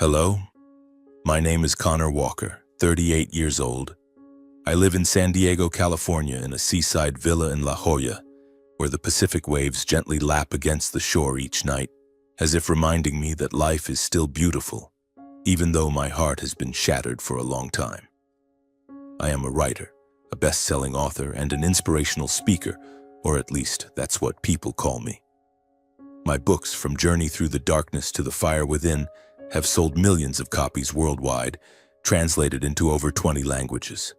Hello, my name is Connor Walker, 38 years old. I live in San Diego, California in a seaside villa in La Jolla, where the Pacific waves gently lap against the shore each night, as if reminding me that life is still beautiful, even though my heart has been shattered for a long time. I am a writer, a best-selling author, and an inspirational speaker, or at least that's what people call me. My books, From Journey Through the Darkness to the Fire Within, have sold millions of copies worldwide, translated into over 20 languages.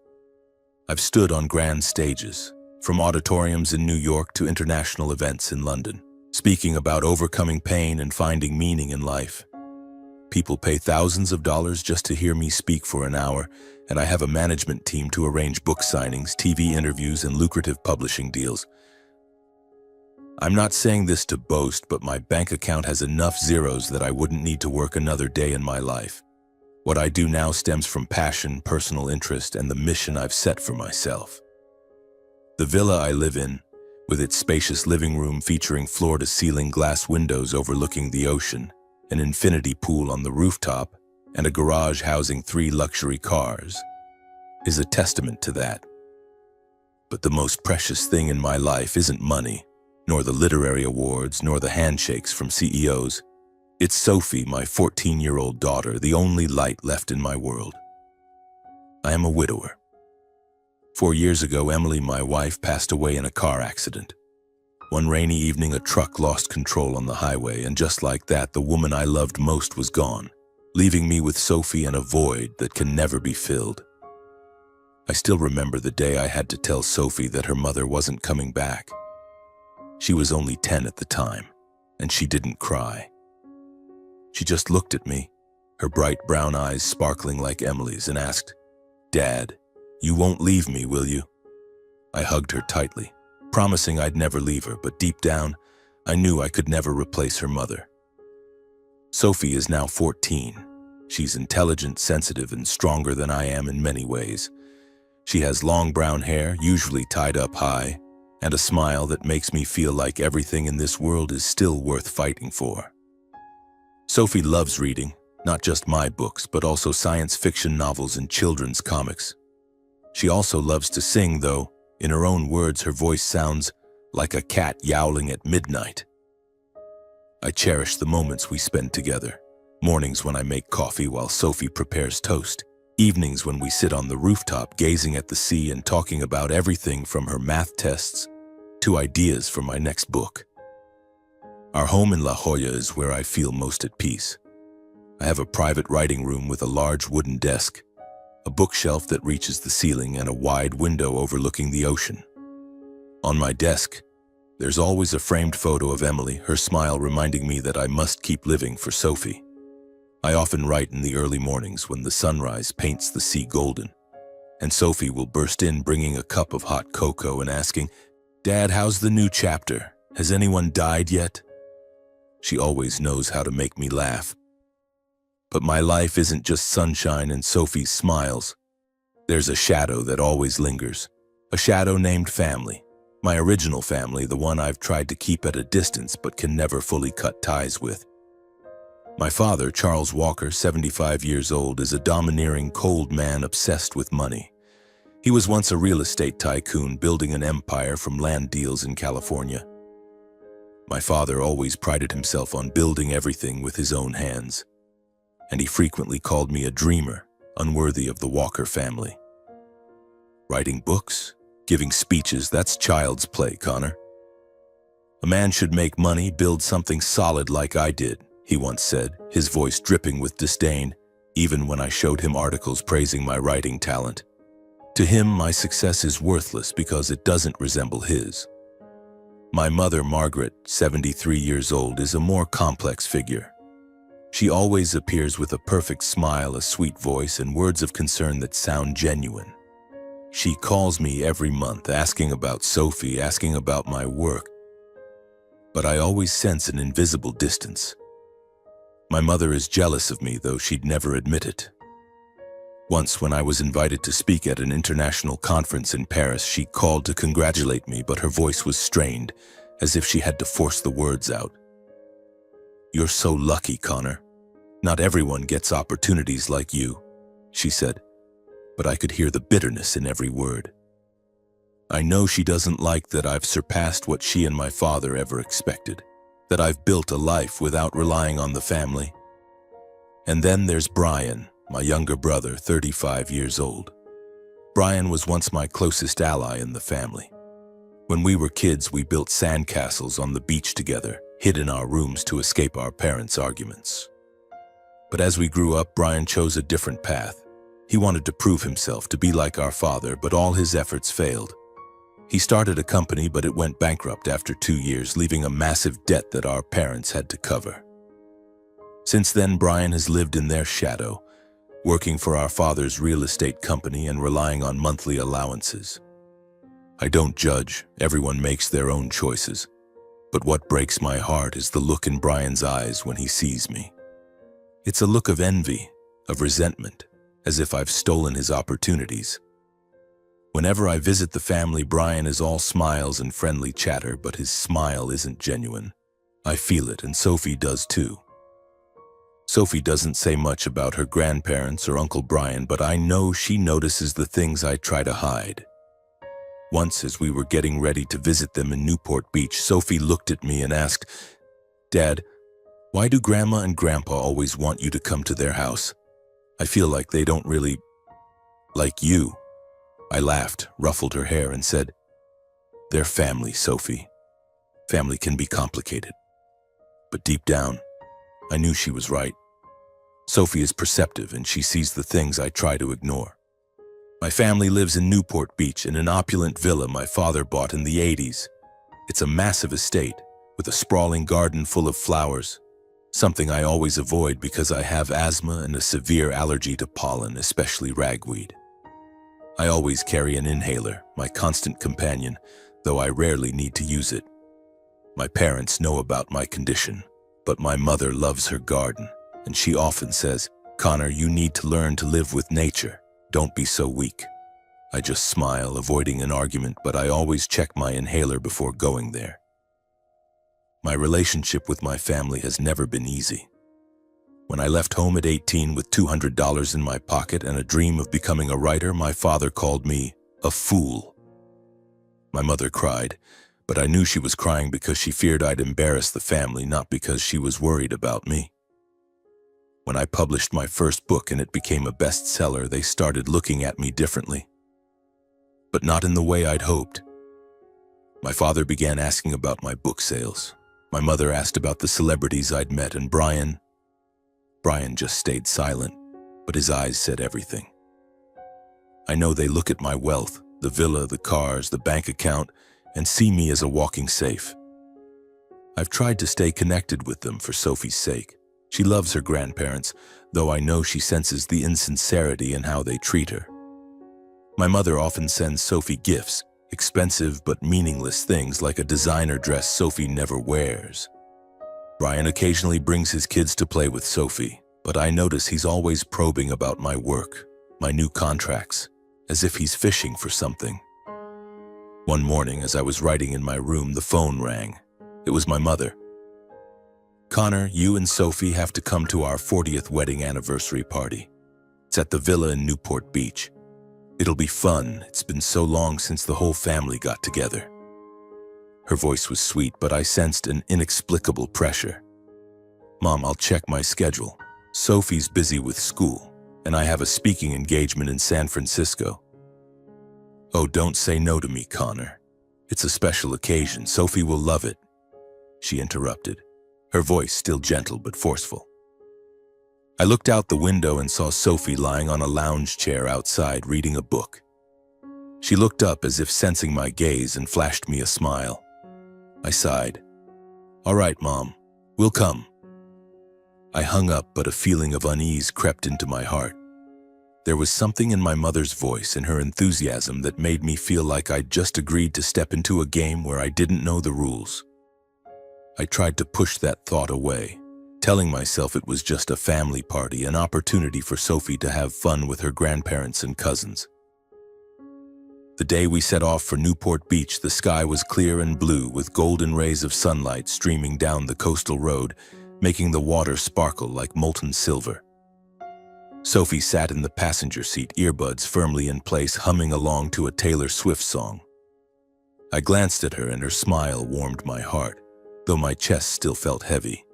I've stood on grand stages, from auditoriums in New York to international events in London, speaking about overcoming pain and finding meaning in life. People pay thousands of dollars just to hear me speak for an hour, and I have a management team to arrange book signings, TV interviews, and lucrative publishing deals. I'm not saying this to boast, but my bank account has enough zeros that I wouldn't need to work another day in my life. What I do now stems from passion, personal interest, and the mission I've set for myself. The villa I live in, with its spacious living room featuring floor-to-ceiling glass windows overlooking the ocean, an infinity pool on the rooftop, and a garage housing 3 luxury cars, is a testament to that. But the most precious thing in my life isn't money, nor the literary awards, nor the handshakes from CEOs. It's Sophie, my 14-year-old daughter, the only light left in my world. I am a widower. 4 years ago, Emily, my wife, passed away in a car accident. One rainy evening, a truck lost control on the highway, and just like that, the woman I loved most was gone, leaving me with Sophie and a void that can never be filled. I still remember the day I had to tell Sophie that her mother wasn't coming back. She was only 10 at the time, and she didn't cry. She just looked at me, her bright brown eyes sparkling like Emily's, and asked, "Dad, you won't leave me, will you?" I hugged her tightly, promising I'd never leave her, but deep down, I knew I could never replace her mother. Sophie is now 14. She's intelligent, sensitive, and stronger than I am in many ways. She has long brown hair, usually tied up high, and a smile that makes me feel like everything in this world is still worth fighting for. Sophie loves reading, not just my books, but also science fiction novels and children's comics. She also loves to sing, though, in her own words, her voice sounds like a cat yowling at midnight. I cherish the moments we spend together. Mornings when I make coffee while Sophie prepares toast. Evenings when we sit on the rooftop gazing at the sea and talking about everything from her math tests to ideas for my next book. Our home in La Jolla is where I feel most at peace. I have a private writing room with a large wooden desk, a bookshelf that reaches the ceiling, and a wide window overlooking the ocean. On my desk, there's always a framed photo of Emily, her smile reminding me that I must keep living for Sophie. I often write in the early mornings when the sunrise paints the sea golden, and Sophie will burst in bringing a cup of hot cocoa and asking, "Dad, how's the new chapter? Has anyone died yet?" She always knows how to make me laugh. But my life isn't just sunshine and Sophie's smiles. There's a shadow that always lingers, a shadow named family. My original family, the one I've tried to keep at a distance but can never fully cut ties with. My father, Charles Walker, 75 years old, is a domineering, cold man obsessed with money. He was once a real estate tycoon building an empire from land deals in California. My father always prided himself on building everything with his own hands, and he frequently called me a dreamer, unworthy of the Walker family. Writing books, giving speeches, that's child's play, Connor. A man should make money, build something solid like I did, he once said, his voice dripping with disdain, even when I showed him articles praising my writing talent. To him, my success is worthless because it doesn't resemble his. My mother, Margaret, 73 years old, is a more complex figure. She always appears with a perfect smile, a sweet voice, and words of concern that sound genuine. She calls me every month, asking about Sophie, asking about my work. But I always sense an invisible distance. My mother is jealous of me, though she'd never admit it. Once, when I was invited to speak at an international conference in Paris, she called to congratulate me, but her voice was strained, as if she had to force the words out. "You're so lucky, Connor. Not everyone gets opportunities like you, she said, but I could hear the bitterness in every word. I know she doesn't like that I've surpassed what she and my father ever expected, that I've built a life without relying on the family. And then there's Brian, my younger brother, 35 years old. Brian was once my closest ally in the family. When we were kids, we built sandcastles on the beach together, hid in our rooms to escape our parents' arguments. But as we grew up, Brian chose a different path. He wanted to prove himself to be like our father, but all his efforts failed. He started a company, but it went bankrupt after 2 years, leaving a massive debt that our parents had to cover. Since then, Brian has lived in their shadow, working for our father's real estate company and relying on monthly allowances. I don't judge, everyone makes their own choices. But what breaks my heart is the look in Brian's eyes when he sees me. It's a look of envy, of resentment, as if I've stolen his opportunities. Whenever I visit the family, Brian is all smiles and friendly chatter, but his smile isn't genuine. I feel it, and Sophie does too. Sophie doesn't say much about her grandparents or Uncle Brian, but I know she notices the things I try to hide. Once, as we were getting ready to visit them in Newport Beach, Sophie looked at me and asked, "Dad, why do Grandma and Grandpa always want you to come to their house? I feel like they don't really like you." I laughed, ruffled her hair, and said, "They're family, Sophie. Family can be complicated." But deep down, I knew she was right. Sophie is perceptive, and she sees the things I try to ignore. My family lives in Newport Beach in an opulent villa my father bought in the 80s. It's a massive estate with a sprawling garden full of flowers, something I always avoid because I have asthma and a severe allergy to pollen, especially ragweed. I always carry an inhaler, my constant companion, though I rarely need to use it. My parents know about my condition, but my mother loves her garden, and she often says, "Connor, you need to learn to live with nature. Don't be so weak." I just smile, avoiding an argument, but I always check my inhaler before going there. My relationship with my family has never been easy. When I left home at 18 with $200 in my pocket and a dream of becoming a writer, my father called me a fool. My mother cried, but I knew she was crying because she feared I'd embarrass the family, not because she was worried about me. When I published my first book and it became a bestseller, they started looking at me differently. But not in the way I'd hoped. My father began asking about my book sales. My mother asked about the celebrities I'd met, and Brian just stayed silent, but his eyes said everything. I know they look at my wealth, the villa, the cars, the bank account, and see me as a walking safe. I've tried to stay connected with them for Sophie's sake. She loves her grandparents, though I know she senses the insincerity in how they treat her. My mother often sends Sophie gifts, expensive but meaningless things like a designer dress Sophie never wears. Brian occasionally brings his kids to play with Sophie, but I notice he's always probing about my work, my new contracts, as if he's fishing for something. One morning, as I was writing in my room, the phone rang. It was my mother. "Connor, you and Sophie have to come to our 40th wedding anniversary party. It's at the villa in Newport Beach. It'll be fun. It's been so long since the whole family got together." Her voice was sweet, but I sensed an inexplicable pressure. "Mom, I'll check my schedule. Sophie's busy with school, and I have a speaking engagement in San Francisco." "Oh, don't say no to me, Connor. It's a special occasion. Sophie will love it," she interrupted, her voice still gentle but forceful. I looked out the window and saw Sophie lying on a lounge chair outside reading a book. She looked up as if sensing my gaze and flashed me a smile. I sighed. "All right, Mom, we'll come." I hung up, but a feeling of unease crept into my heart. There was something in my mother's voice and her enthusiasm that made me feel like I'd just agreed to step into a game where I didn't know the rules. I tried to push that thought away, telling myself it was just a family party, an opportunity for Sophie to have fun with her grandparents and cousins. The day we set off for Newport Beach, the sky was clear and blue with golden rays of sunlight streaming down the coastal road, making the water sparkle like molten silver. Sophie sat in the passenger seat, earbuds firmly in place, humming along to a Taylor Swift song. I glanced at her and her smile warmed my heart, though my chest still felt heavy.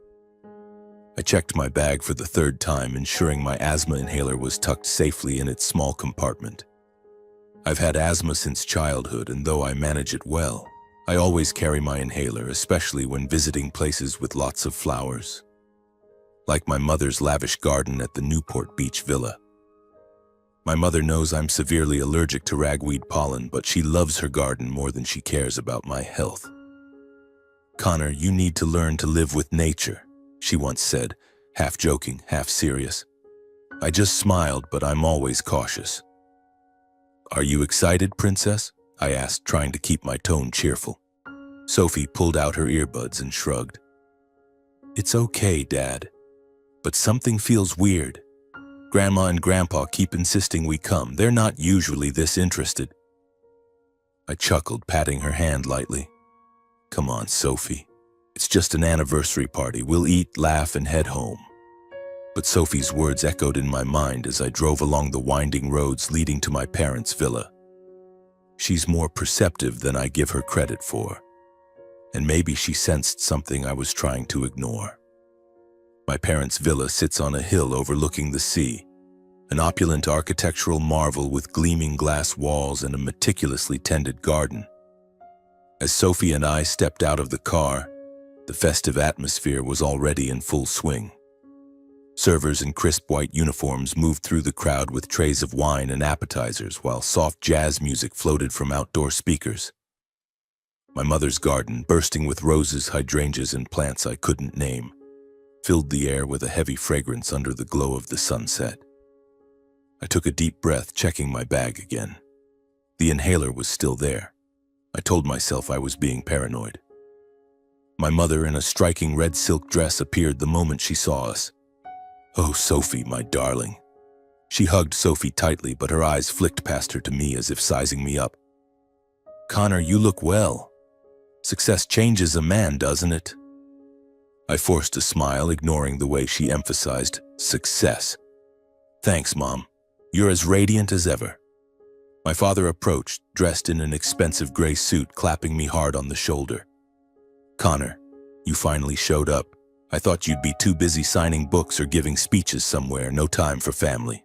I checked my bag for the third time, ensuring my asthma inhaler was tucked safely in its small compartment. I've had asthma since childhood, and though I manage it well, I always carry my inhaler, especially when visiting places with lots of flowers, like my mother's lavish garden at the Newport Beach Villa. My mother knows I'm severely allergic to ragweed pollen, but she loves her garden more than she cares about my health. "Connor, you need to learn to live with nature," she once said, half joking, half serious. I just smiled, but I'm always cautious. "Are you excited, Princess?" I asked, trying to keep my tone cheerful. Sophie pulled out her earbuds and shrugged. "It's okay, Dad, but something feels weird. Grandma and Grandpa keep insisting we come. They're not usually this interested." I chuckled, patting her hand lightly. "Come on, Sophie. It's just an anniversary party. We'll eat, laugh, and head home." But Sophie's words echoed in my mind as I drove along the winding roads leading to my parents' villa. She's more perceptive than I give her credit for, and maybe she sensed something I was trying to ignore. My parents' villa sits on a hill overlooking the sea, an opulent architectural marvel with gleaming glass walls and a meticulously tended garden. As Sophie and I stepped out of the car, the festive atmosphere was already in full swing. Servers in crisp white uniforms moved through the crowd with trays of wine and appetizers, while soft jazz music floated from outdoor speakers. My mother's garden, bursting with roses, hydrangeas, and plants I couldn't name, filled the air with a heavy fragrance under the glow of the sunset. I took a deep breath, checking my bag again. The inhaler was still there. I told myself I was being paranoid. My mother, in a striking red silk dress, appeared the moment she saw us. "Oh, Sophie, my darling." She hugged Sophie tightly, but her eyes flicked past her to me as if sizing me up. "Connor, you look well. Success changes a man, doesn't it?" I forced a smile, ignoring the way she emphasized success. "Thanks, Mom. You're as radiant as ever." My father approached, dressed in an expensive gray suit, clapping me hard on the shoulder. "Connor, you finally showed up. I thought you'd be too busy signing books or giving speeches somewhere, no time for family."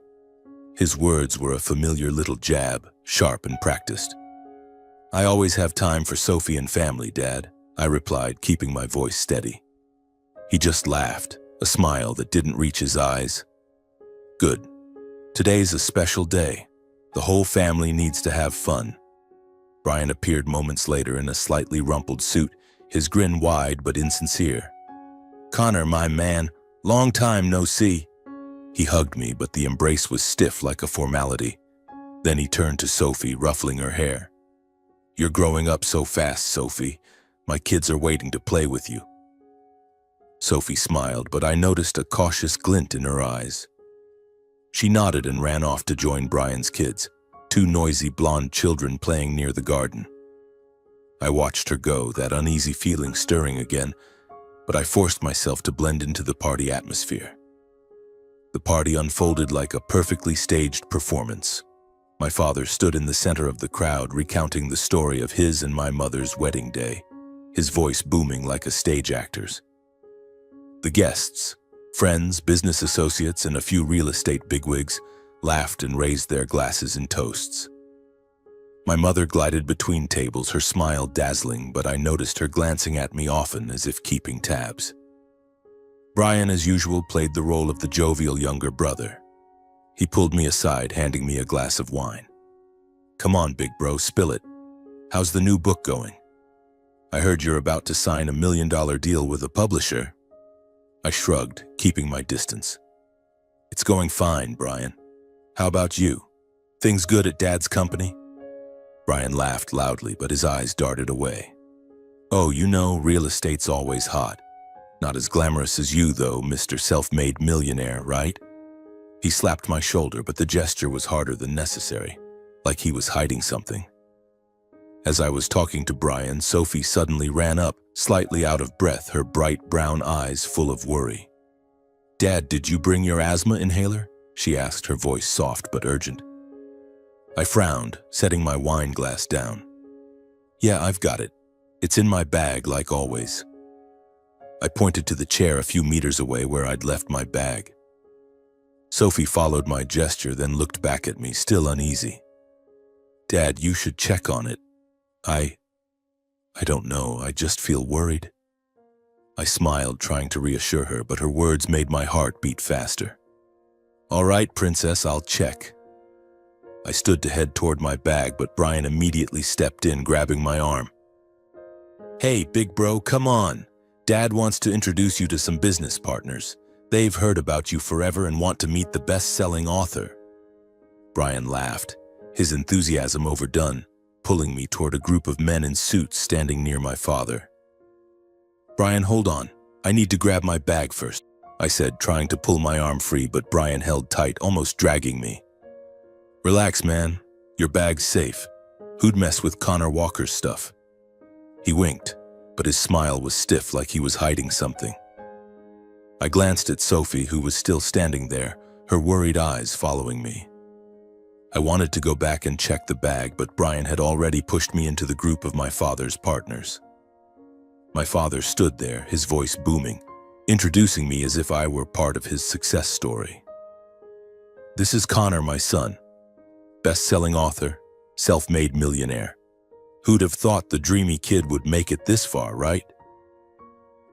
His words were a familiar little jab, sharp and practiced. "I always have time for Sophie and family, Dad," I replied, keeping my voice steady. He just laughed, a smile that didn't reach his eyes. "Good. Today's a special day. The whole family needs to have fun." Brian appeared moments later in a slightly rumpled suit, his grin wide but insincere. "Connor, my man, long time no see." He hugged me, but the embrace was stiff like a formality. Then he turned to Sophie, ruffling her hair. "You're growing up so fast, Sophie. My kids are waiting to play with you." Sophie smiled, but I noticed a cautious glint in her eyes. She nodded and ran off to join Brian's kids, two noisy blonde children playing near the garden. I watched her go, that uneasy feeling stirring again, but I forced myself to blend into the party atmosphere. The party unfolded like a perfectly staged performance. My father stood in the center of the crowd, recounting the story of his and my mother's wedding day, his voice booming like a stage actor's. The guests, friends, business associates, and a few real estate bigwigs, laughed and raised their glasses in toasts. My mother glided between tables, her smile dazzling, but I noticed her glancing at me often as if keeping tabs. Brian, as usual, played the role of the jovial younger brother. He pulled me aside, handing me a glass of wine. "Come on, big bro, spill it. How's the new book going? I heard you're about to sign $1 million deal with a publisher." I shrugged, keeping my distance. "It's going fine, Brian. How about you? Things good at Dad's company?" Brian laughed loudly, but his eyes darted away. "Oh, you know, real estate's always hot. Not as glamorous as you, though, Mr. Self-Made Millionaire, right?" He slapped my shoulder, but the gesture was harder than necessary, like he was hiding something. As I was talking to Brian, Sophie suddenly ran up, slightly out of breath, her bright brown eyes full of worry. "Dad, did you bring your asthma inhaler?" she asked, her voice soft but urgent. I frowned, setting my wine glass down. "Yeah, I've got it. It's in my bag, like always." I pointed to the chair a few meters away where I'd left my bag. Sophie followed my gesture, then looked back at me, still uneasy. "Dad, you should check on it. I don't know, I just feel worried." I smiled, trying to reassure her, but her words made my heart beat faster. "All right, Princess, I'll check." I stood to head toward my bag, but Brian immediately stepped in, grabbing my arm. "Hey, big bro, come on. Dad wants to introduce you to some business partners. They've heard about you forever and want to meet the best-selling author." Brian laughed, his enthusiasm overdone, pulling me toward a group of men in suits standing near my father. "Brian, hold on. I need to grab my bag first," I said, trying to pull my arm free, but Brian held tight, almost dragging me. "Relax, man. Your bag's safe. Who'd mess with Connor Walker's stuff?" He winked, but his smile was stiff, like he was hiding something. I glanced at Sophie, who was still standing there, her worried eyes following me. I wanted to go back and check the bag, but Brian had already pushed me into the group of my father's partners. My father stood there, his voice booming, introducing me as if I were part of his success story. "This is Connor, my son. Best-selling author, self-made millionaire. Who'd have thought the dreamy kid would make it this far, right?"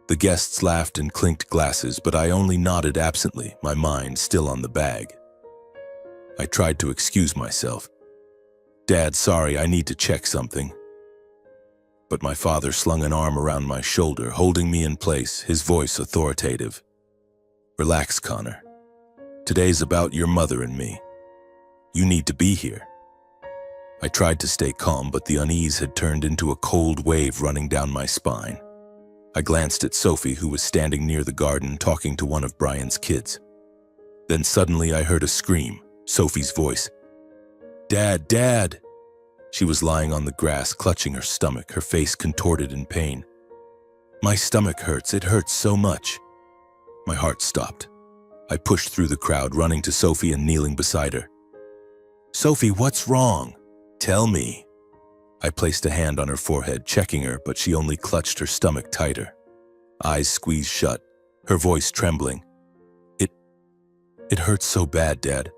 The guests laughed and clinked glasses, but I only nodded absently, my mind still on the bag. I tried to excuse myself. "Dad, sorry, I need to check something." But my father slung an arm around my shoulder, holding me in place, his voice authoritative. "Relax, Connor. Today's about your mother and me. You need to be here." I tried to stay calm, but the unease had turned into a cold wave running down my spine. I glanced at Sophie, who was standing near the garden talking to one of Brian's kids. Then suddenly I heard a scream, Sophie's voice. "Dad, Dad!" She was lying on the grass, clutching her stomach, her face contorted in pain. "My stomach hurts. It hurts so much." My heart stopped. I pushed through the crowd, running to Sophie and kneeling beside her. "Sophie, what's wrong? Tell me." I placed a hand on her forehead, checking her, but she only clutched her stomach tighter. Eyes squeezed shut, her voice trembling. It hurts so bad, Dad.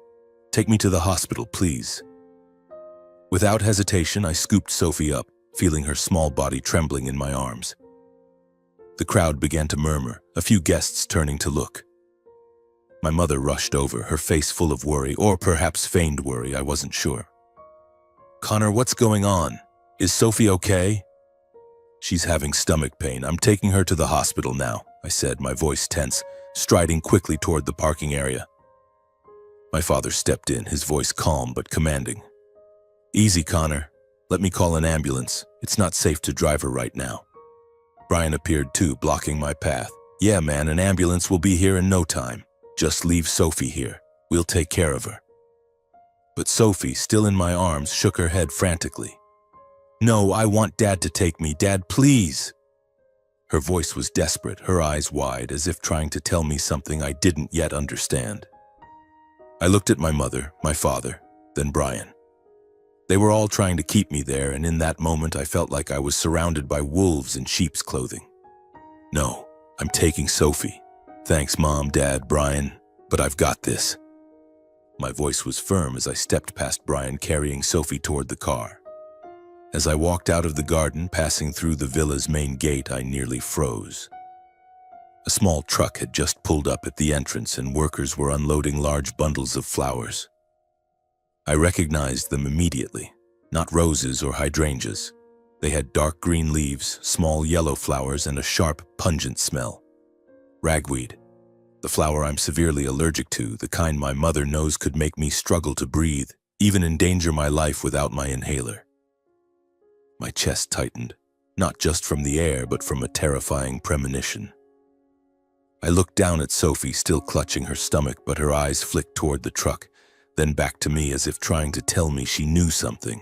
Take me to the hospital, please." Without hesitation, I scooped Sophie up, feeling her small body trembling in my arms. The crowd began to murmur, a few guests turning to look. My mother rushed over, her face full of worry, or perhaps feigned worry, I wasn't sure. "Connor, what's going on? Is Sophie okay?" "She's having stomach pain. I'm taking her to the hospital now," I said, my voice tense, striding quickly toward the parking area. My father stepped in, his voice calm but commanding. "Easy, Connor. Let me call an ambulance. It's not safe to drive her right now." Brian appeared too, blocking my path. "Yeah, man, an ambulance will be here in no time. Just leave Sophie here. We'll take care of her." But Sophie, still in my arms, shook her head frantically. "No, I want Dad to take me. Dad, please." Her voice was desperate, her eyes wide, as if trying to tell me something I didn't yet understand. I looked at my mother, my father, then Brian. They were all trying to keep me there, and in that moment I felt like I was surrounded by wolves in sheep's clothing. "No, I'm taking Sophie. Thanks, Mom, Dad, Brian, but I've got this." My voice was firm as I stepped past Brian, carrying Sophie toward the car. As I walked out of the garden, passing through the villa's main gate, I nearly froze. A small truck had just pulled up at the entrance, and workers were unloading large bundles of flowers. I recognized them immediately, not roses or hydrangeas. They had dark green leaves, small yellow flowers, and a sharp, pungent smell. Ragweed, the flower I'm severely allergic to, the kind my mother knows could make me struggle to breathe, even endanger my life without my inhaler. My chest tightened, not just from the air, but from a terrifying premonition. I looked down at Sophie, still clutching her stomach, but her eyes flicked toward the truck, then back to me as if trying to tell me she knew something.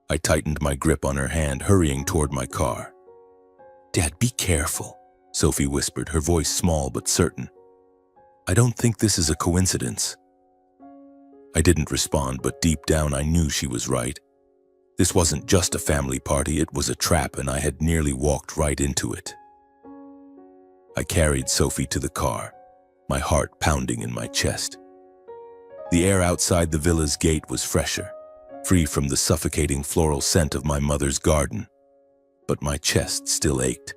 I tightened my grip on her hand, hurrying toward my car. "Dad, be careful," Sophie whispered, her voice small but certain. "I don't think this is a coincidence." I didn't respond, but deep down I knew she was right. This wasn't just a family party, it was a trap, and I had nearly walked right into it. I carried Sophie to the car, my heart pounding in my chest. The air outside the villa's gate was fresher, free from the suffocating floral scent of my mother's garden. But my chest still ached,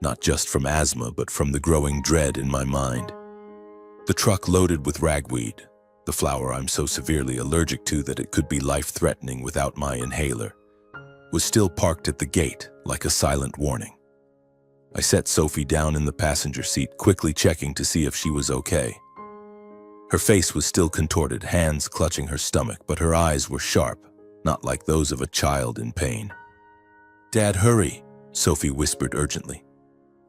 not just from asthma, but from the growing dread in my mind. The truck loaded with ragweed, the flower I'm so severely allergic to that it could be life-threatening without my inhaler, was still parked at the gate like a silent warning. I set Sophie down in the passenger seat, quickly checking to see if she was okay. Her face was still contorted, hands clutching her stomach, but her eyes were sharp, not like those of a child in pain. "Dad, hurry," Sophie whispered urgently.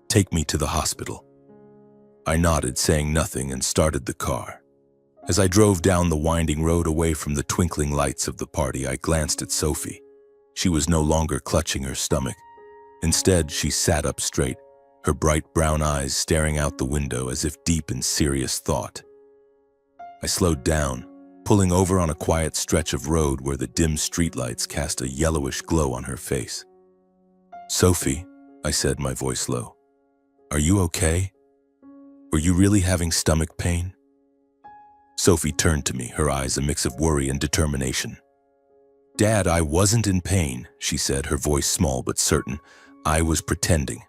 "Take me to the hospital." I nodded, saying nothing, and started the car. As I drove down the winding road away from the twinkling lights of the party, I glanced at Sophie. She was no longer clutching her stomach. Instead, she sat up straight, her bright brown eyes staring out the window as if deep in serious thought. I slowed down, pulling over on a quiet stretch of road where the dim streetlights cast a yellowish glow on her face. "Sophie," I said, my voice low, "are you okay? Were you really having stomach pain?" Sophie turned to me, her eyes a mix of worry and determination. "Dad, I wasn't in pain," she said, her voice small but certain. "I was pretending.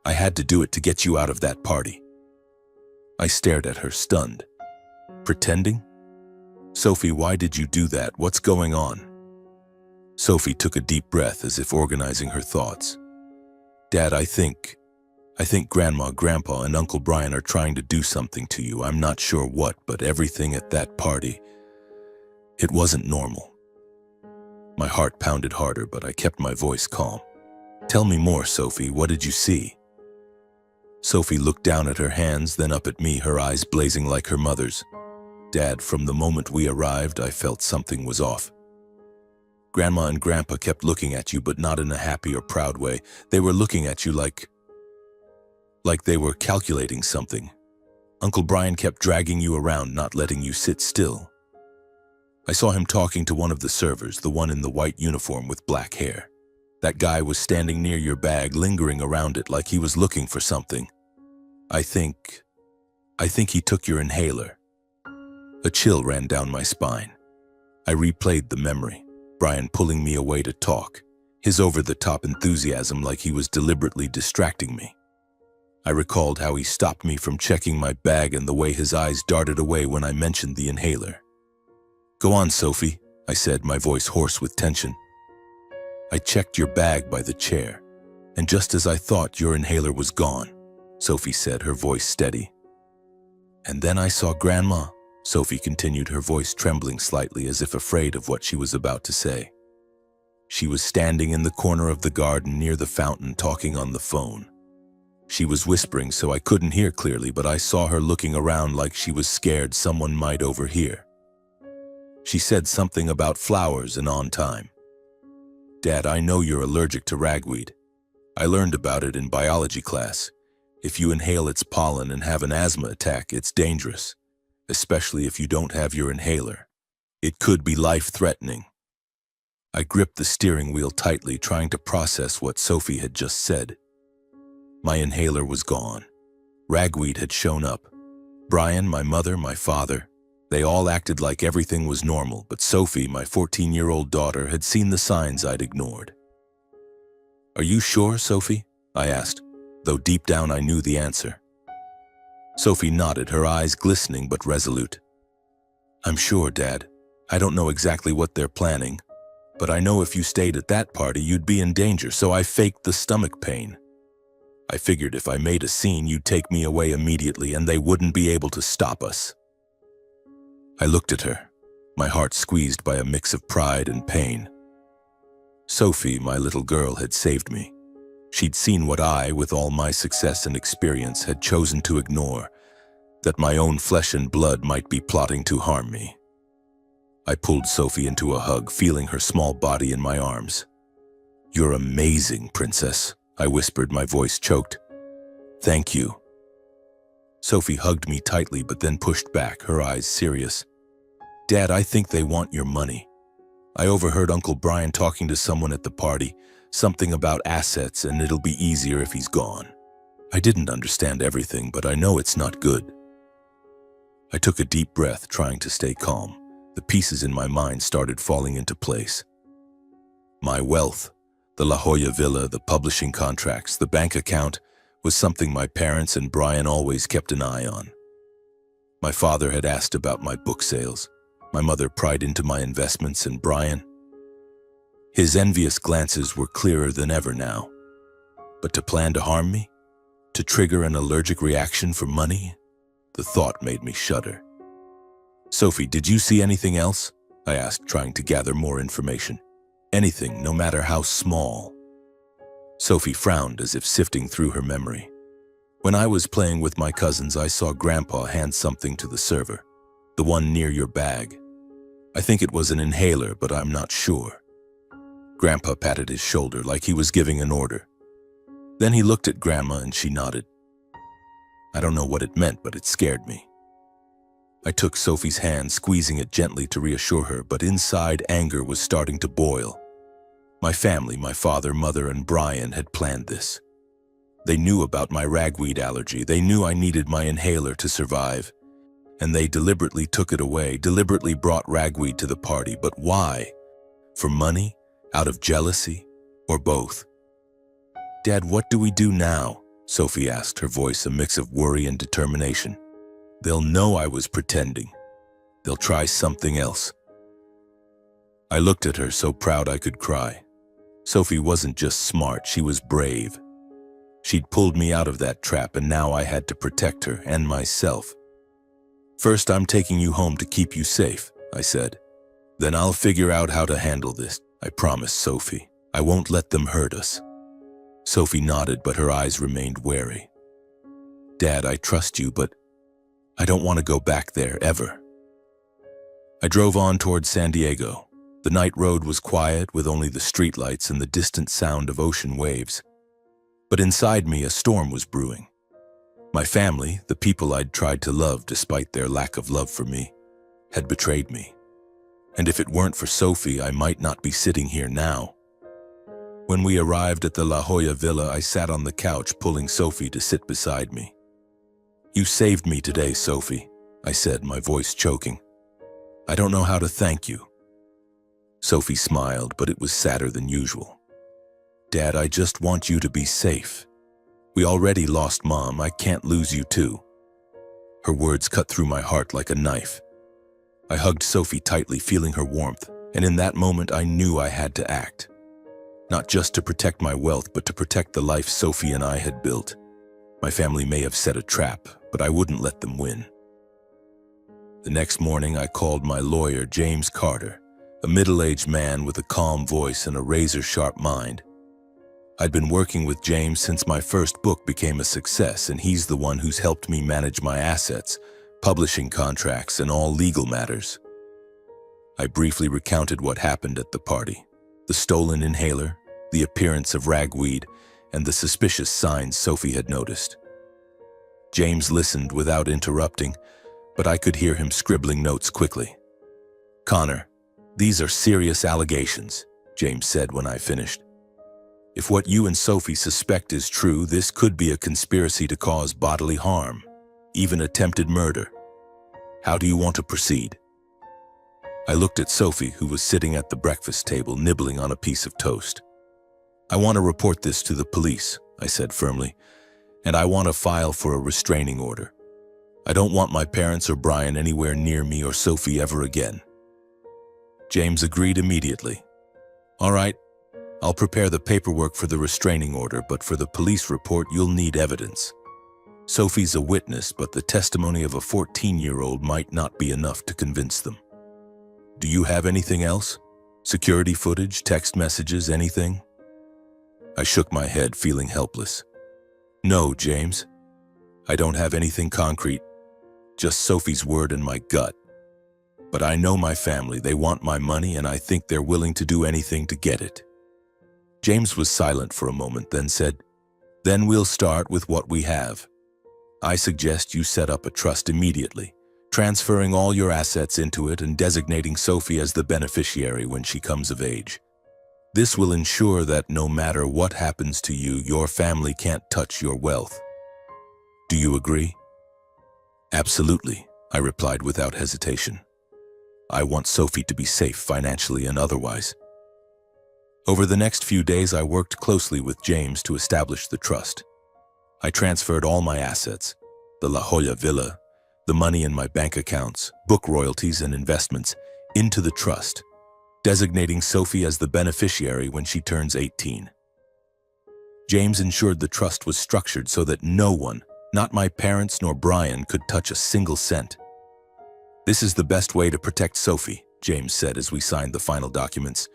I had to do it to get you out of that party." I stared at her, stunned. "Pretending? Sophie, why did you do that? What's going on?" Sophie took a deep breath as if organizing her thoughts. "Dad, I think Grandma, Grandpa, and Uncle Brian are trying to do something to you. I'm not sure what, but everything at that party, it wasn't normal." My heart pounded harder, but I kept my voice calm. "Tell me more, Sophie. What did you see?" Sophie looked down at her hands, then up at me, her eyes blazing like her mother's. "Dad, from the moment we arrived, I felt something was off. Grandma and Grandpa kept looking at you, but not in a happy or proud way. They were looking at you like they were calculating something. Uncle Brian kept dragging you around, not letting you sit still. I saw him talking to one of the servers, the one in the white uniform with black hair. That guy was standing near your bag, lingering around it like he was looking for something. I think he took your inhaler." A chill ran down my spine. I replayed the memory, Brian pulling me away to talk, his over-the-top enthusiasm like he was deliberately distracting me. I recalled how he stopped me from checking my bag and the way his eyes darted away when I mentioned the inhaler. "Go on, Sophie," I said, my voice hoarse with tension. "I checked your bag by the chair, and just as I thought, your inhaler was gone," Sophie said, her voice steady. "And then I saw Grandma," Sophie continued, her voice trembling slightly as if afraid of what she was about to say. "She was standing in the corner of the garden near the fountain talking on the phone. She was whispering so I couldn't hear clearly, but I saw her looking around like she was scared someone might overhear. She said something about flowers and on time. Dad, I know you're allergic to ragweed. I learned about it in biology class. If you inhale its pollen and have an asthma attack, it's dangerous, especially if you don't have your inhaler. It could be life-threatening." I gripped the steering wheel tightly, trying to process what Sophie had just said. My inhaler was gone. Ragweed had shown up. Brian, my mother, my father, they all acted like everything was normal, but Sophie, my 14-year-old daughter, had seen the signs I'd ignored. "Are you sure, Sophie?" I asked, though deep down I knew the answer. Sophie nodded, her eyes glistening but resolute. "I'm sure, Dad. I don't know exactly what they're planning, but I know if you stayed at that party, you'd be in danger, so I faked the stomach pain. I figured if I made a scene, you'd take me away immediately and they wouldn't be able to stop us." I looked at her, my heart squeezed by a mix of pride and pain. Sophie, my little girl, had saved me. She'd seen what I, with all my success and experience, had chosen to ignore, that my own flesh and blood might be plotting to harm me. I pulled Sophie into a hug, feeling her small body in my arms. "You're amazing, Princess," I whispered, my voice choked. Thank you. Sophie hugged me tightly but then pushed back, her eyes serious. Dad, I think they want your money. I overheard Uncle Brian talking to someone at the party, something about assets, and it'll be easier if he's gone. I didn't understand everything, but I know it's not good. I took a deep breath, trying to stay calm. The pieces in my mind started falling into place. My wealth, the La Jolla villa, the publishing contracts, the bank account, was something my parents and Brian always kept an eye on. My father had asked about my book sales. My mother pried into my investments, and Brian, his envious glances were clearer than ever now. But to plan to harm me? To trigger an allergic reaction for money? The thought made me shudder. Sophie, did you see anything else? I asked, trying to gather more information. Anything, no matter how small. Sophie frowned as if sifting through her memory. When I was playing with my cousins, I saw Grandpa hand something to the server. The one near your bag. I think it was an inhaler, but I'm not sure. Grandpa patted his shoulder like he was giving an order. Then he looked at Grandma and she nodded. I don't know what it meant, but it scared me. I took Sophie's hand, squeezing it gently to reassure her, but inside anger was starting to boil. My family, my father, mother, and Brian had planned this. They knew about my ragweed allergy. They knew I needed my inhaler to survive. And they deliberately took it away, deliberately brought ragweed to the party. But why? For money? Out of jealousy? Or both? Dad, what do we do now? Sophie asked, her voice a mix of worry and determination. They'll know I was pretending. They'll try something else. I looked at her, so proud I could cry. Sophie wasn't just smart, she was brave. She'd pulled me out of that trap, and now I had to protect her and myself. First, I'm taking you home to keep you safe, I said. Then I'll figure out how to handle this. I promised Sophie. I won't let them hurt us. Sophie nodded, but her eyes remained wary. Dad, I trust you, but I don't want to go back there, ever. I drove on toward San Diego. The night road was quiet, with only the streetlights and the distant sound of ocean waves. But inside me, a storm was brewing. My family, the people I'd tried to love despite their lack of love for me, had betrayed me. And if it weren't for Sophie, I might not be sitting here now. When we arrived at the La Jolla villa, I sat on the couch, pulling Sophie to sit beside me. You saved me today, Sophie, I said, my voice choking. I don't know how to thank you. Sophie smiled, but it was sadder than usual. Dad, I just want you to be safe. We already lost Mom. I can't lose you too. Her words cut through my heart like a knife. I hugged Sophie tightly, feeling her warmth, and in that moment I knew I had to act. Not just to protect my wealth, but to protect the life Sophie and I had built. My family may have set a trap, but I wouldn't let them win. The next morning I called my lawyer, James Carter, a middle-aged man with a calm voice and a razor-sharp mind. I'd been working with James since my first book became a success, and he's the one who's helped me manage my assets, publishing contracts, and all legal matters. I briefly recounted what happened at the party, the stolen inhaler, the appearance of ragweed, and the suspicious signs Sophie had noticed. James listened without interrupting, but I could hear him scribbling notes quickly. Connor, these are serious allegations, James said when I finished. If what you and Sophie suspect is true, this could be a conspiracy to cause bodily harm, even attempted murder. How do you want to proceed? I looked at Sophie, who was sitting at the breakfast table, nibbling on a piece of toast. I want to report this to the police, I said firmly, and I want to file for a restraining order. I don't want my parents or Brian anywhere near me or Sophie ever again. James agreed immediately. All right, I'll prepare the paperwork for the restraining order, but for the police report, you'll need evidence. Sophie's a witness, but the testimony of a 14-year-old might not be enough to convince them. Do you have anything else? Security footage, text messages, anything? I shook my head, feeling helpless. No, James. I don't have anything concrete, just Sophie's word and my gut. But I know my family, they want my money, and I think they're willing to do anything to get it. James was silent for a moment, then said, "Then we'll start with what we have. I suggest you set up a trust immediately, transferring all your assets into it and designating Sophie as the beneficiary when she comes of age. This will ensure that no matter what happens to you, your family can't touch your wealth. Do you agree?" "Absolutely," I replied without hesitation. I want Sophie to be safe financially and otherwise. Over the next few days, I worked closely with James to establish the trust. I transferred all my assets, the La Jolla villa, the money in my bank accounts, book royalties and investments, into the trust, designating Sophie as the beneficiary when she turns 18. James ensured the trust was structured so that no one, not my parents nor Brian, could touch a single cent. "This is the best way to protect Sophie," James said as we signed the final documents.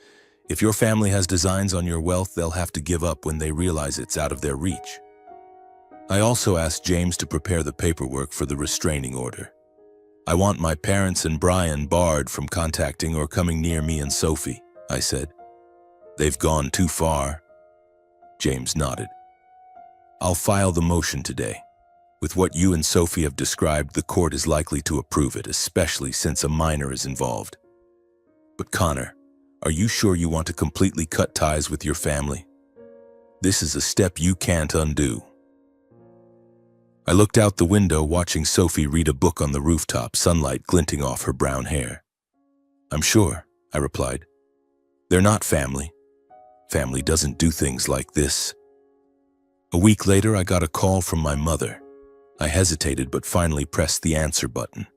"If your family has designs on your wealth, they'll have to give up when they realize it's out of their reach." I also asked James to prepare the paperwork for the restraining order. "I want my parents and Brian barred from contacting or coming near me and Sophie," I said. "They've gone too far." James nodded. "I'll file the motion today. With what you and Sophie have described, the court is likely to approve it, especially since a minor is involved. But Connor, are you sure you want to completely cut ties with your family? This is a step you can't undo." I looked out the window, watching Sophie read a book on the rooftop, sunlight glinting off her brown hair. "I'm sure," I replied. "They're not family. Family doesn't do things like this." A week later, I got a call from my mother. I hesitated but finally pressed the answer button.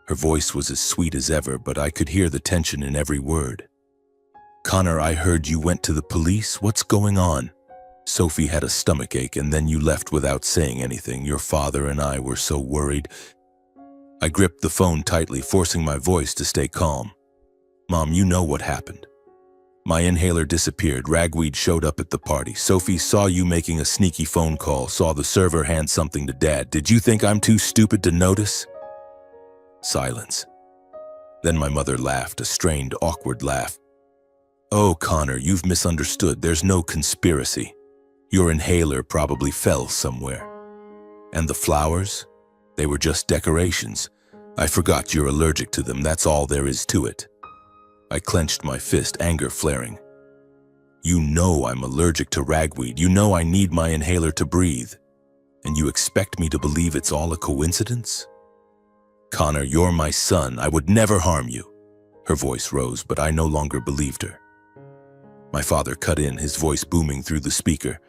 Her voice was as sweet as ever, but I could hear the tension in every word. "Connor, I heard you went to the police. What's going on? Sophie had a stomachache and then you left without saying anything. Your father and I were so worried." I gripped the phone tightly, forcing my voice to stay calm. "Mom, you know what happened. My inhaler disappeared. Ragweed showed up at the party. Sophie saw you making a sneaky phone call, saw the server hand something to Dad. Did you think I'm too stupid to notice?" Silence. Then my mother laughed, a strained, awkward laugh. "Oh, Connor, you've misunderstood. There's no conspiracy. Your inhaler probably fell somewhere. And the flowers? They were just decorations. I forgot you're allergic to them. That's all there is to it." I clenched my fist, anger flaring. "You know I'm allergic to ragweed. You know I need my inhaler to breathe. And you expect me to believe it's all a coincidence? Connor, you're my son. I would never harm you." Her voice rose, but I no longer believed her. My father cut in, his voice booming through the speaker.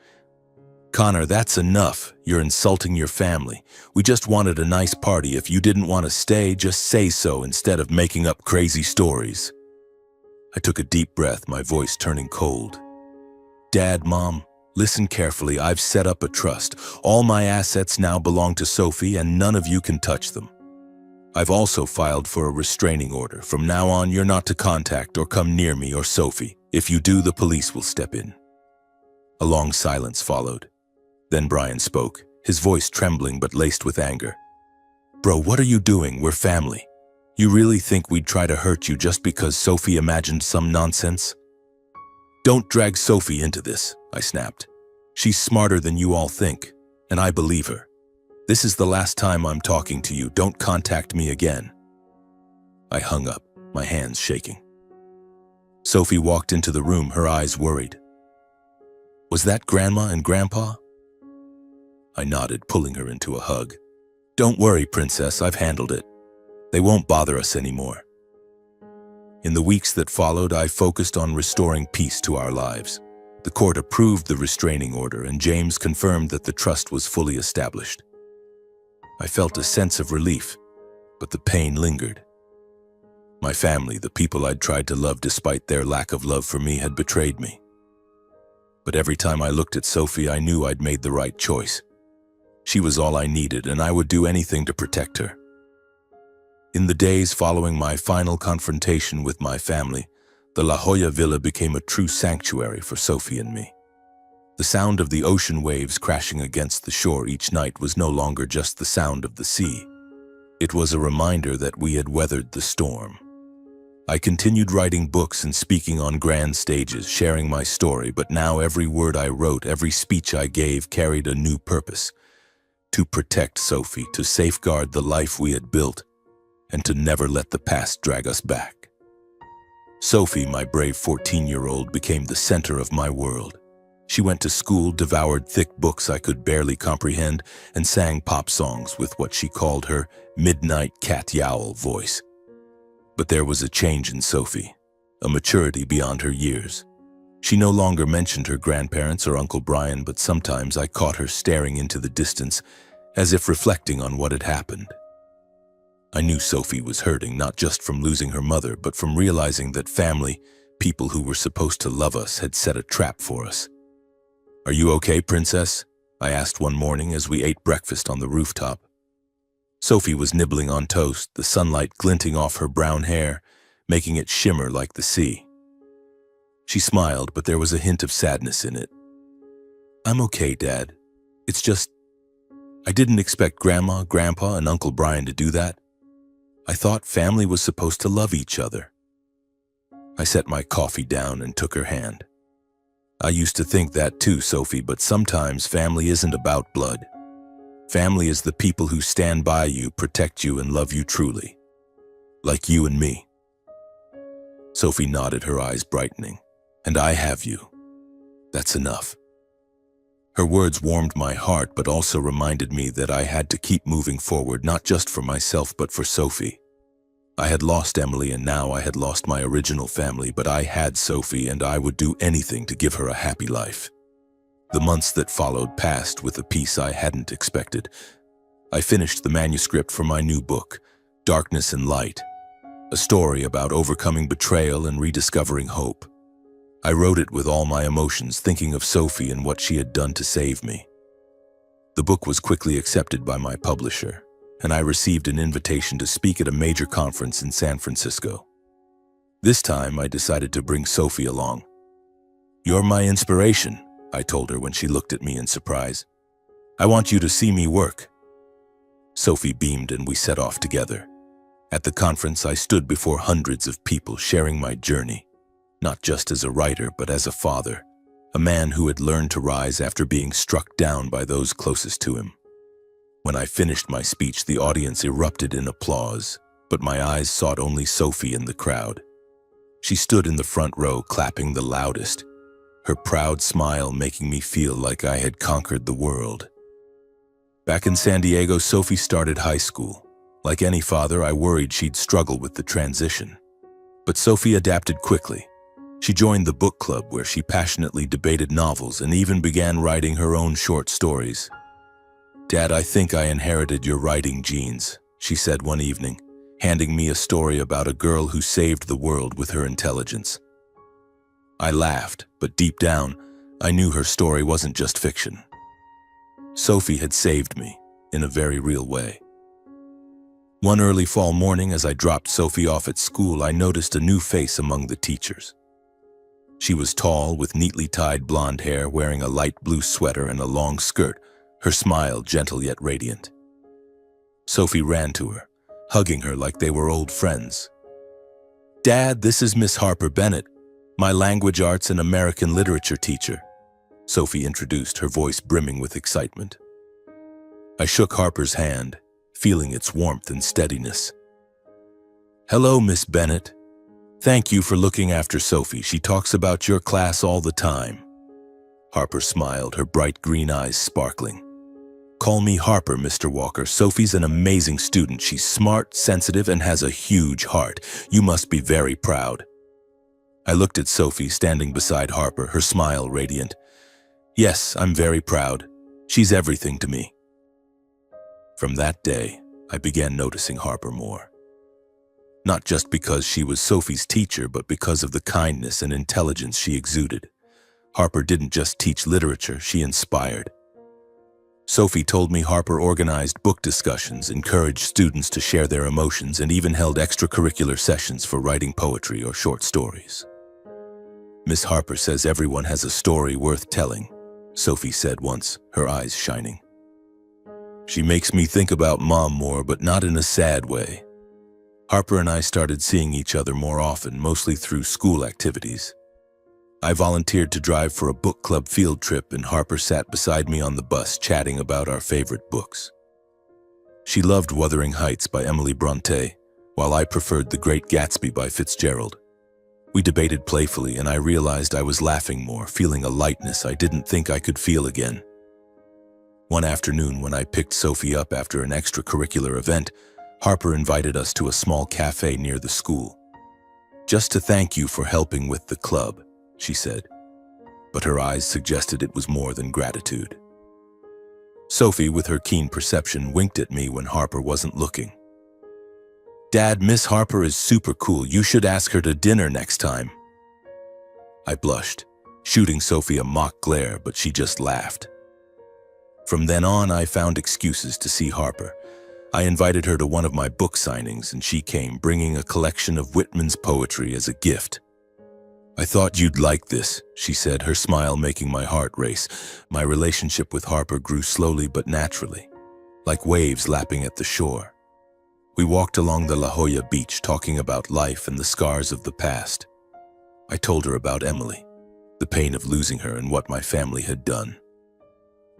"Connor, that's enough. You're insulting your family. We just wanted a nice party. If you didn't want to stay, just say so instead of making up crazy stories." I took a deep breath, my voice turning cold. "Dad, Mom, listen carefully. I've set up a trust. All my assets now belong to Sophie, and none of you can touch them. I've also filed for a restraining order. From now on, you're not to contact or come near me or Sophie. If you do, the police will step in." A long silence followed. Then Brian spoke, his voice trembling but laced with anger. "Bro, what are you doing? We're family. You really think we'd try to hurt you just because Sophie imagined some nonsense?" "Don't drag Sophie into this," I snapped. "She's smarter than you all think, and I believe her. This is the last time I'm talking to you. Don't contact me again." I hung up, my hands shaking. Sophie walked into the room, her eyes worried. "Was that Grandma and Grandpa?" I nodded, pulling her into a hug. "Don't worry, Princess, I've handled it. They won't bother us anymore." In the weeks that followed, I focused on restoring peace to our lives. The court approved the restraining order, and James confirmed that the trust was fully established. I felt a sense of relief, but the pain lingered. My family, the people I'd tried to love despite their lack of love for me, had betrayed me. But every time I looked at Sophie, I knew I'd made the right choice. She was all I needed, and I would do anything to protect her. In the days following my final confrontation with my family, the La Jolla Villa became a true sanctuary for Sophie and me. The sound of the ocean waves crashing against the shore each night was no longer just the sound of the sea. It was a reminder that we had weathered the storm. I continued writing books and speaking on grand stages, sharing my story, but now every word I wrote, every speech I gave carried a new purpose: to protect Sophie, to safeguard the life we had built, and to never let the past drag us back. Sophie, my brave 14-year-old, became the center of my world. She went to school, devoured thick books I could barely comprehend, and sang pop songs with what she called her midnight cat yowl voice. But there was a change in Sophie, a maturity beyond her years. She no longer mentioned her grandparents or Uncle Brian, but sometimes I caught her staring into the distance, as if reflecting on what had happened. I knew Sophie was hurting, not just from losing her mother, but from realizing that family, people who were supposed to love us, had set a trap for us. "Are you okay, princess?" I asked one morning as we ate breakfast on the rooftop. Sophie was nibbling on toast, the sunlight glinting off her brown hair, making it shimmer like the sea. She smiled, but there was a hint of sadness in it. "I'm okay, Dad. It's just, I didn't expect Grandma, Grandpa, and Uncle Brian to do that. I thought family was supposed to love each other." I set my coffee down and took her hand. "I used to think that too, Sophie, but sometimes family isn't about blood. Family is the people who stand by you, protect you, and love you truly. Like you and me." Sophie nodded, her eyes brightening. "And I have you. That's enough." Her words warmed my heart, but also reminded me that I had to keep moving forward, not just for myself, but for Sophie. I had lost Emily, and now I had lost my original family, but I had Sophie, and I would do anything to give her a happy life. The months that followed passed with a peace I hadn't expected. I finished the manuscript for my new book, Darkness and Light, a story about overcoming betrayal and rediscovering hope. I wrote it with all my emotions, thinking of Sophie and what she had done to save me. The book was quickly accepted by my publisher, and I received an invitation to speak at a major conference in San Francisco. This time, I decided to bring Sophie along. "You're my inspiration," I told her when she looked at me in surprise. "I want you to see me work." Sophie beamed and we set off together. At the conference, I stood before hundreds of people sharing my journey, not just as a writer, but as a father, a man who had learned to rise after being struck down by those closest to him. When I finished my speech, the audience erupted in applause, but my eyes sought only Sophie in the crowd. She stood in the front row, clapping the loudest, her proud smile making me feel like I had conquered the world. Back in San Diego, Sophie started high school. Like any father, I worried she'd struggle with the transition. But Sophie adapted quickly. She joined the book club where she passionately debated novels and even began writing her own short stories. "Dad, I think I inherited your writing genes," she said one evening, handing me a story about a girl who saved the world with her intelligence. I laughed, but deep down, I knew her story wasn't just fiction. Sophie had saved me in a very real way. One early fall morning, as I dropped Sophie off at school, I noticed a new face among the teachers. She was tall, with neatly tied blonde hair, wearing a light blue sweater and a long skirt, her smile gentle yet radiant. Sophie ran to her, hugging her like they were old friends. "Dad, this is Miss Harper Bennett, my language arts and American literature teacher," Sophie introduced, her voice brimming with excitement. I shook Harper's hand, feeling its warmth and steadiness. "Hello, Miss Bennett. Thank you for looking after Sophie. She talks about your class all the time." Harper smiled, her bright green eyes sparkling. "Call me Harper, Mr. Walker. Sophie's an amazing student. She's smart, sensitive, and has a huge heart. You must be very proud." I looked at Sophie standing beside Harper, her smile radiant. "Yes, I'm very proud. She's everything to me." From that day, I began noticing Harper more. Not just because she was Sophie's teacher, but because of the kindness and intelligence she exuded. Harper didn't just teach literature, she inspired. Sophie told me Harper organized book discussions, encouraged students to share their emotions, and even held extracurricular sessions for writing poetry or short stories. "Miss Harper says everyone has a story worth telling," Sophie said once, her eyes shining. "She makes me think about Mom more, but not in a sad way. Harper and I started seeing each other more often, mostly through school activities. I volunteered to drive for a book club field trip, and Harper sat beside me on the bus chatting about our favorite books. She loved Wuthering Heights by Emily Bronte, while I preferred The Great Gatsby by Fitzgerald. We debated playfully, and I realized I was laughing more, feeling a lightness I didn't think I could feel again. One afternoon, when I picked Sophie up after an extracurricular event, Harper invited us to a small cafe near the school. "Just to thank you for helping with the club," she said, but her eyes suggested it was more than gratitude. Sophie, with her keen perception, winked at me when Harper wasn't looking. "Dad, Miss Harper is super cool. You should ask her to dinner next time." I blushed, shooting Sophie a mock glare, but she just laughed. From then on, I found excuses to see Harper. I invited her to one of my book signings, and she came, bringing a collection of Whitman's poetry as a gift. "I thought you'd like this," she said, her smile making my heart race. My relationship with Harper grew slowly but naturally, like waves lapping at the shore. We walked along the La Jolla beach, talking about life and the scars of the past. I told her about Emily, the pain of losing her, and what my family had done.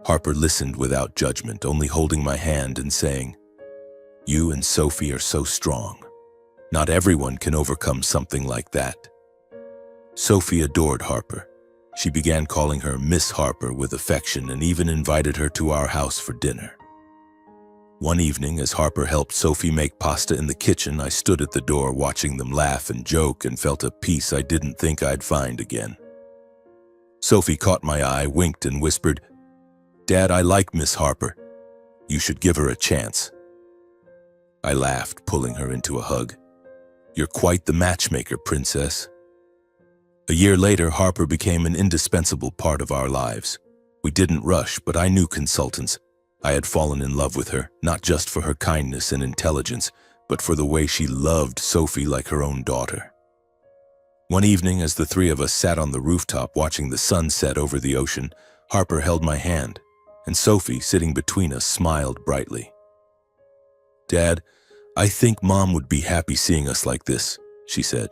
Harper listened without judgment, only holding my hand and saying, "You and Sophie are so strong. Not everyone can overcome something like that." Sophie adored Harper. She began calling her Miss Harper with affection and even invited her to our house for dinner. One evening, as Harper helped Sophie make pasta in the kitchen, I stood at the door watching them laugh and joke and felt a peace I didn't think I'd find again. Sophie caught my eye, winked, and whispered, "Dad, I like Miss Harper. You should give her a chance." I laughed, pulling her into a hug. "You're quite the matchmaker, princess." A year later, Harper became an indispensable part of our lives. We didn't rush, but I knew consultants. I had fallen in love with her, not just for her kindness and intelligence, but for the way she loved Sophie like her own daughter. One evening, as the three of us sat on the rooftop watching the sun set over the ocean, Harper held my hand, and Sophie, sitting between us, smiled brightly. "Dad, I think Mom would be happy seeing us like this," she said.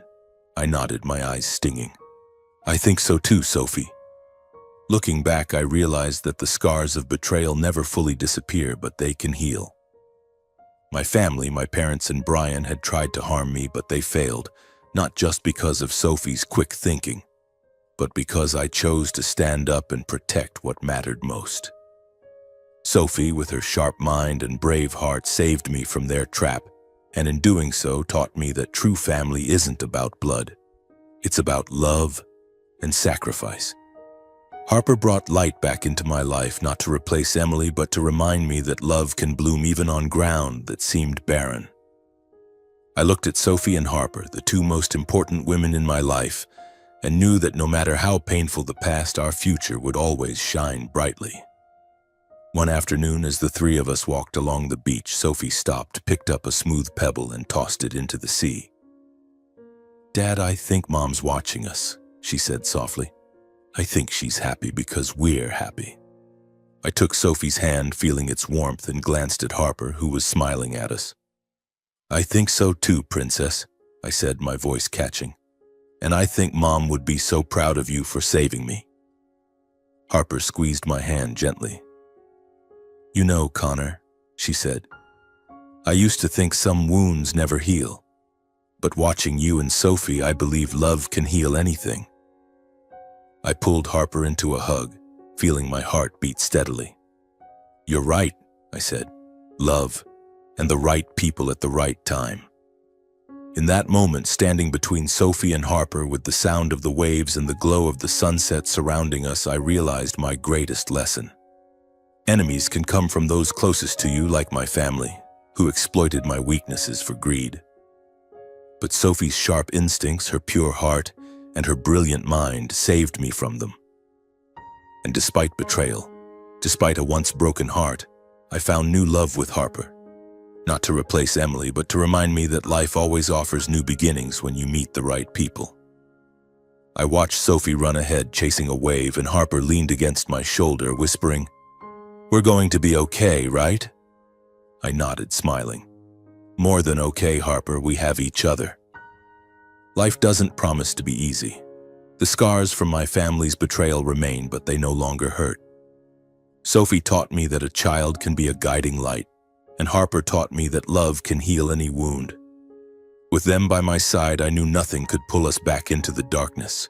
I nodded, my eyes stinging. "I think so too, Sophie." Looking back, I realized that the scars of betrayal never fully disappear, but they can heal. My family, my parents and Brian, had tried to harm me, but they failed, not just because of Sophie's quick thinking, but because I chose to stand up and protect what mattered most. Sophie, with her sharp mind and brave heart, saved me from their trap, and in doing so taught me that true family isn't about blood. It's about love and sacrifice. Harper brought light back into my life, not to replace Emily, but to remind me that love can bloom even on ground that seemed barren. I looked at Sophie and Harper, the two most important women in my life, and knew that no matter how painful the past, our future would always shine brightly. One afternoon, as the three of us walked along the beach, Sophie stopped, picked up a smooth pebble, and tossed it into the sea. "Dad, I think Mom's watching us," she said softly. "I think she's happy because we're happy." I took Sophie's hand, feeling its warmth, and glanced at Harper, who was smiling at us. "I think so too, Princess," I said, my voice catching. "And I think Mom would be so proud of you for saving me." Harper squeezed my hand gently. "You know, Connor," she said, "I used to think some wounds never heal. But watching you and Sophie, I believe love can heal anything." I pulled Harper into a hug, feeling my heart beat steadily. "You're right," I said. "Love, and the right people at the right time." In that moment, standing between Sophie and Harper, with the sound of the waves and the glow of the sunset surrounding us, I realized my greatest lesson. Enemies can come from those closest to you, like my family, who exploited my weaknesses for greed. But Sophie's sharp instincts, her pure heart, and her brilliant mind saved me from them. And despite betrayal, despite a once broken heart, I found new love with Harper. Not to replace Emily, but to remind me that life always offers new beginnings when you meet the right people. I watched Sophie run ahead, chasing a wave, and Harper leaned against my shoulder, whispering, "We're going to be okay, right?" I nodded, smiling. More than okay, Harper, we have each other. Life doesn't promise to be easy. The scars from my family's betrayal remain, but they no longer hurt. Sophie taught me that a child can be a guiding light, and Harper taught me that love can heal any wound. With them by my side, I knew nothing could pull us back into the darkness.